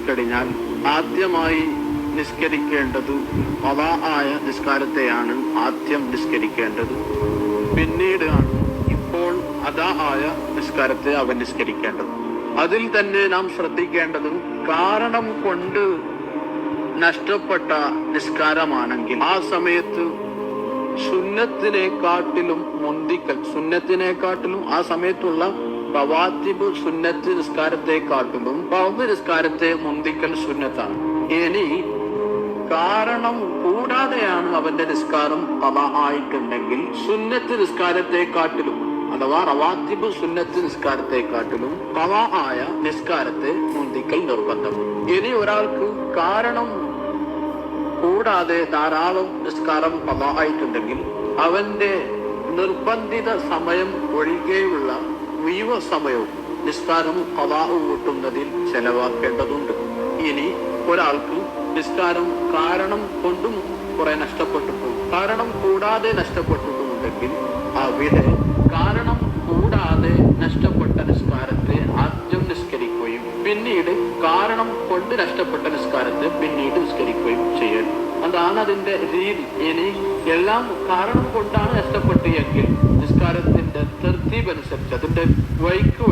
കഴിഞ്ഞാൽ ആദ്യമായി നിസ്കരിക്കേണ്ടത് ഖളാ ആയ നിസ്കാരത്തെയാണ് ആദ്യം നിസ്കരിക്കേണ്ടത്. പിന്നീടാണ് ഇപ്പോൾ അദാ ആയ നിസ്കാരത്തെ അവൻ നിസ്കരിക്കേണ്ടത്. അതിൽ തന്നെ നാം ശ്രദ്ധിക്കേണ്ടത്, കാരണം കൊണ്ട് നഷ്ടപ്പെട്ട നിസ്കാരമാണെങ്കിൽ ആ സമയത്ത് സുന്നത്തിനെക്കാട്ടിലും ആ സമയത്തുള്ള റവാത്തിബ് സുന്നത്ത് നിസ്കാരത്തെക്കാട്ടിലും ഫർദ് നിസ്കാരത്തെ മുന്തിക്കൽ സുന്നത്താണ്. ഇനി കാരണം കൂടാതെയാണ് അവന്റെ നിസ്കാരം ഖളാ ആയിട്ടുണ്ടെങ്കിൽ സുന്നത്ത് നിസ്കാരത്തെക്കാട്ടിലും അഥവാ റവാത്തിബ് സുന്നത്ത് നിസ്കാരത്തെക്കാട്ടിലും ഖളാ ആയ നിസ്കാരത്തെ മുന്തിക്കൽ നിർബന്ധമാണ്. ഇനി ഒരാൾക്ക് കാരണം കൂടാതെ ധാരാളം നിസ്കാരം ഖളാ ആയിട്ടുണ്ടെങ്കിൽ അവന്റെ നിർബന്ധിത സമയം ഒഴികെയുള്ള മുഴുവൻ സമയവും നിസ്കാരം ഖളാ കൂട്ടുന്നതിൽ ചെലവാക്കേണ്ടതുണ്ട്. ഇനി ഒരാൾക്ക് നിസ്കാരം കാരണം കൊണ്ടും കുറെ നഷ്ടപ്പെട്ടിട്ടും കാരണം കൂടാതെ നഷ്ടപ്പെട്ടിട്ടുമുണ്ടെങ്കിൽ അവിടെ കാരണം കൂടാതെ നഷ്ടപ്പെട്ട നിസ്കാരത്തെ ആദ്യം നിസ്കരിക്കുകയും പിന്നീട് കാരണം കൊണ്ട് നഷ്ടപ്പെട്ട നിസ്കാരത്തെ പിന്നീട് നിസ്കരിക്കുകയും ചെയ്യണം. അതാണ് അതിന്റെ രീതി. ഇനി എല്ലാം കാരണം കൊണ്ടാണ് നഷ്ടപ്പെട്ടെങ്കിൽ നിസ്കാരത്തിന്റെ തർത്തീബ് അനുസരിച്ച് അതിന്റെ വൈക്ക്